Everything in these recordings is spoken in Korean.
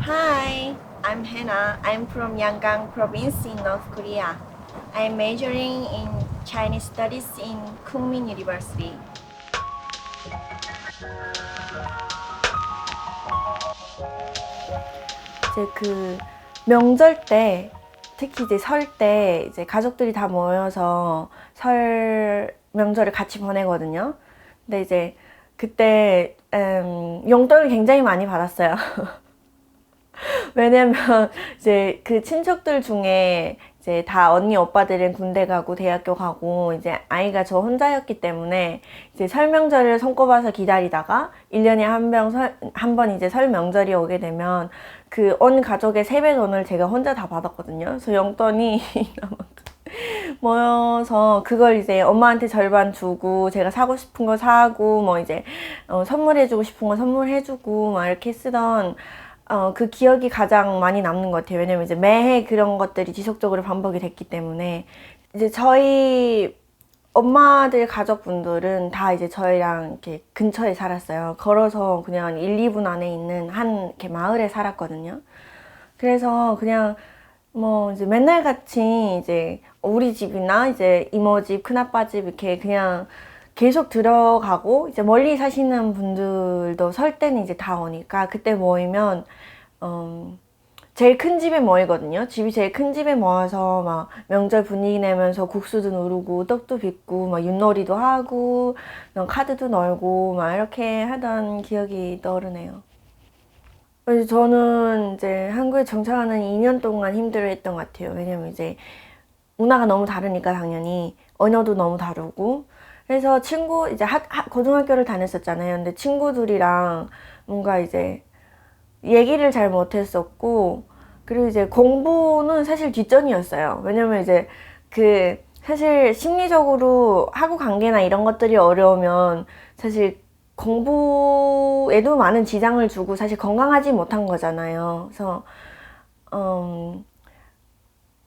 Hi, I'm Hannah. I'm from Yangon province in North Korea. I'm majoring in Chinese studies in Kookmin University. 이제 그 명절 때, 특히 이제 설 때 이제 가족들이 다 모여서 설 명절을 같이 보내거든요. 근데 이제 그때 용돈을 굉장히 많이 받았어요. 왜냐면 이제 그 친척들 중에 이제 다 언니 오빠들은 군대 가고 대학교 가고 이제 아이가 저 혼자였기 때문에 이제 설 명절을 손꼽아서 기다리다가 1년에 한 번 이제 설 명절이 오게 되면 그 온 가족의 세뱃돈을 제가 혼자 다 받았거든요. 그래서 용돈이 모여서 그걸 이제 엄마한테 절반 주고 제가 사고 싶은 거 사고 뭐 이제 선물해주고 싶은 거 선물해주고 막 이렇게 쓰던 그 기억이 가장 많이 남는 것 같아요. 왜냐면 이제 매해 그런 것들이 지속적으로 반복이 됐기 때문에 이제 저희 엄마들 가족분들은 다 이제 저희랑 이렇게 근처에 살았어요. 걸어서 그냥 1, 2분 안에 있는 한 이렇게 마을에 살았거든요. 그래서 그냥 뭐 이제 맨날 같이 이제 우리 집이나 이제 이모 집, 큰아빠 집 이렇게 그냥 계속 들어가고 이제 멀리 사시는 분들도 설 때는 이제 다 오니까 그때 모이면 제일 큰 집에 모이거든요. 집이 제일 큰 집에 모여서 막 명절 분위기 내면서 국수도 누르고 떡도 빚고 막 윷놀이도 하고 카드도 놀고 막 이렇게 하던 기억이 떠오르네요. 그래서 저는 이제 한국에 정착하는 2년 동안 힘들어했던 것 같아요. 왜냐면 이제 문화가 너무 다르니까 당연히 언어도 너무 다르고 그래서 이제 고등학교를 다녔었잖아요. 근데 친구들이랑 뭔가 이제 얘기를 잘 못했었고 그리고 이제 공부는 사실 뒷전이었어요. 왜냐면 이제 그 사실 심리적으로 하고 관계나 이런 것들이 어려우면 사실 공부에도 많은 지장을 주고 사실 건강하지 못한 거잖아요. 그래서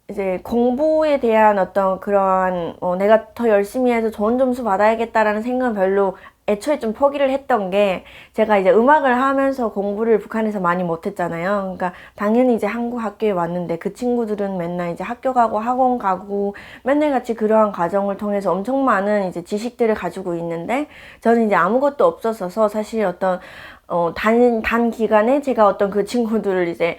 이제 공부에 대한 어떤 그러한 내가 더 열심히 해서 좋은 점수 받아야겠다라는 생각은 별로 애초에 좀 포기를 했던 게 제가 이제 음악을 하면서 공부를 북한에서 많이 못했잖아요. 그러니까 당연히 이제 한국 학교에 왔는데 그 친구들은 맨날 이제 학교 가고 학원 가고 맨날 같이 그러한 과정을 통해서 엄청 많은 이제 지식들을 가지고 있는데 저는 이제 아무것도 없었어서 사실 어떤 단 기간에 제가 어떤 그 친구들을 이제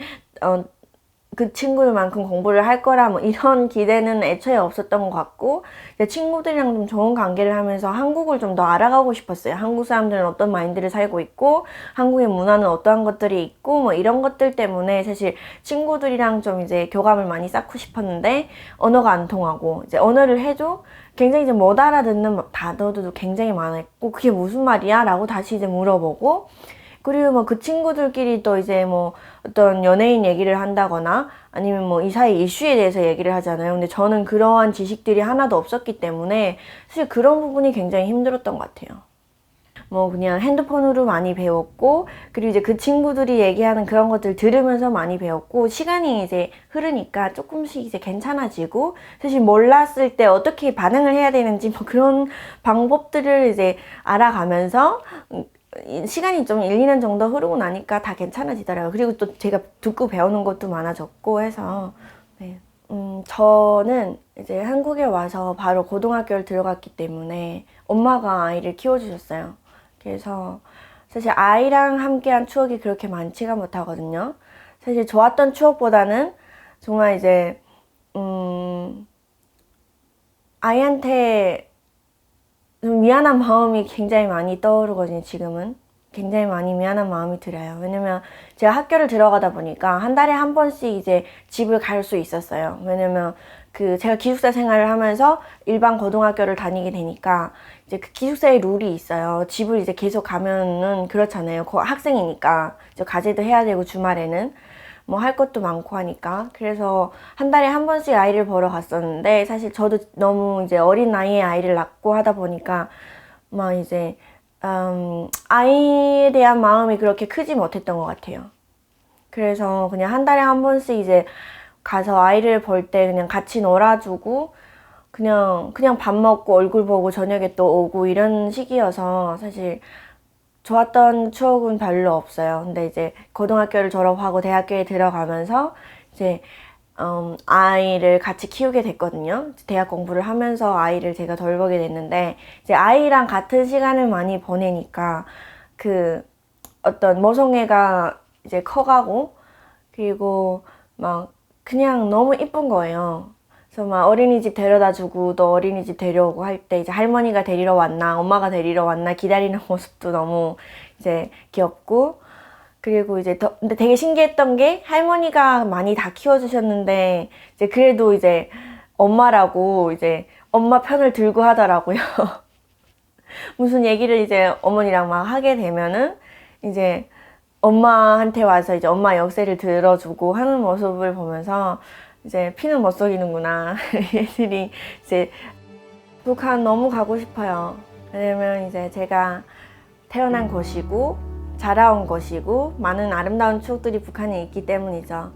그 친구들만큼 공부를 할 거라 뭐 이런 기대는 애초에 없었던 것 같고 친구들이랑 좀 좋은 관계를 하면서 한국을 좀 더 알아가고 싶었어요. 한국 사람들은 어떤 마인드를 살고 있고 한국의 문화는 어떠한 것들이 있고 뭐 이런 것들 때문에 사실 친구들이랑 좀 이제 교감을 많이 쌓고 싶었는데 언어가 안 통하고 이제 언어를 해도 굉장히 이제 못 알아듣는 단어들도 굉장히 많았고 그게 무슨 말이야? 라고 다시 이제 물어보고 그리고 뭐 그 친구들끼리 또 이제 뭐 어떤 연예인 얘기를 한다거나 아니면 뭐 이 사회 이슈에 대해서 얘기를 하잖아요. 근데 저는 그러한 지식들이 하나도 없었기 때문에 사실 그런 부분이 굉장히 힘들었던 것 같아요. 뭐 그냥 핸드폰으로 많이 배웠고 그리고 이제 그 친구들이 얘기하는 그런 것들 들으면서 많이 배웠고 시간이 이제 흐르니까 조금씩 이제 괜찮아지고 사실 몰랐을 때 어떻게 반응을 해야 되는지 뭐 그런 방법들을 이제 알아가면서 시간이 좀 1, 2년 정도 흐르고 나니까 다 괜찮아지더라고요. 그리고 또 제가 듣고 배우는 것도 많아졌고 해서 네. 저는 이제 한국에 와서 바로 고등학교를 들어갔기 때문에 엄마가 아이를 키워주셨어요. 그래서 사실 아이랑 함께한 추억이 그렇게 많지가 못하거든요. 사실 좋았던 추억보다는 정말 이제 아이한테 좀 미안한 마음이 굉장히 많이 떠오르거든요. 지금은 굉장히 많이 미안한 마음이 들어요. 왜냐면 제가 학교를 들어가다 보니까 한 달에 한 번씩 이제 집을 갈 수 있었어요. 왜냐면 그 제가 기숙사 생활을 하면서 일반 고등학교를 다니게 되니까 이제 그 기숙사의 룰이 있어요. 집을 이제 계속 가면은 그렇잖아요. 학생이니까 이제 과제도 해야 되고 주말에는 뭐 할 것도 많고 하니까 그래서 한 달에 한 번씩 아이를 보러 갔었는데 사실 저도 너무 이제 어린 나이에 아이를 낳고 하다 보니까 막 이제 아이에 대한 마음이 그렇게 크지 못했던 것 같아요. 그래서 그냥 한 달에 한 번씩 이제 가서 아이를 볼 때 그냥 같이 놀아주고 그냥 밥 먹고 얼굴 보고 저녁에 또 오고 이런 식이어서 사실 좋았던 추억은 별로 없어요. 근데 이제 고등학교를 졸업하고 대학교에 들어가면서 이제 아이를 같이 키우게 됐거든요. 대학 공부를 하면서 아이를 제가 돌보게 됐는데, 이제 아이랑 같은 시간을 많이 보내니까 그 어떤 모성애가 이제 커가고, 그리고 막 그냥 너무 이쁜 거예요. 그래서 막 어린이집 데려다 주고 또 어린이집 데려오고 할 때 이제 할머니가 데리러 왔나 엄마가 데리러 왔나 기다리는 모습도 너무 이제 귀엽고, 그리고 이제 근데 되게 신기했던 게 할머니가 많이 다 키워주셨는데 이제 그래도 이제 엄마라고 이제 엄마 편을 들고 하더라고요. 무슨 얘기를 이제 어머니랑 막 하게 되면은 이제 엄마한테 와서 이제 엄마 역사를 들어주고 하는 모습을 보면서 이제 피는 못 속이는구나. 얘들이 이제 북한 너무 가고 싶어요. 왜냐면 이제 제가 태어난 곳이고 자라온 곳이고 많은 아름다운 추억들이 북한에 있기 때문이죠.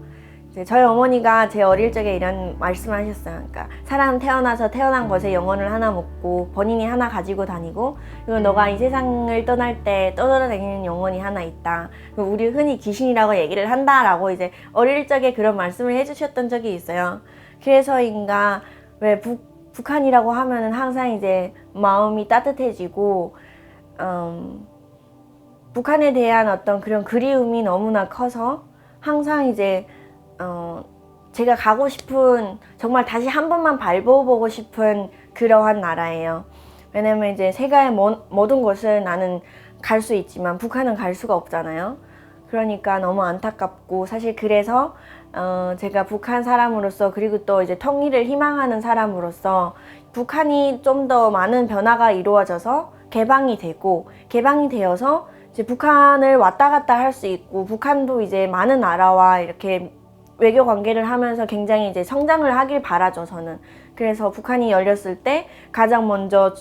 이제 저희 어머니가 제 어릴 적에 이런 말씀을 하셨어요. 그러니까 사람 태어나서 태어난 것에 영혼을 하나 먹고 본인이 하나 가지고 다니고, 그리고 너가 이 세상을 떠날 때 떠돌아다니는 영혼이 하나 있다. 우리 흔히 귀신이라고 얘기를 한다라고 이제 어릴 적에 그런 말씀을 해주셨던 적이 있어요. 그래서인가 왜 북한이라고 하면은 항상 이제 마음이 따뜻해지고, 북한에 대한 어떤 그런 그리움이 너무나 커서 항상 이제 제가 가고 싶은, 정말 다시 한 번만 밟아보고 싶은 그러한 나라예요. 왜냐면 이제 세계의 모든 곳을 나는 갈 수 있지만 북한은 갈 수가 없잖아요. 그러니까 너무 안타깝고, 사실 그래서 제가 북한 사람으로서, 그리고 또 이제 통일을 희망하는 사람으로서 북한이 좀 더 많은 변화가 이루어져서 개방이 되어서 이제 북한을 왔다 갔다 할 수 있고, 북한도 이제 많은 나라와 이렇게 외교 관계를 하면서 굉장히 이제 성장을 하길 바라죠, 저는. 그래서 북한이 열렸을 때 가장 먼저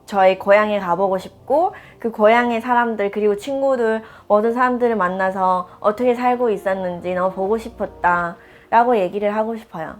저의 고향에 가보고 싶고, 그 고향의 사람들 그리고 친구들 모든 사람들을 만나서 어떻게 살고 있었는지 너무 보고 싶었다 라고 얘기를 하고 싶어요.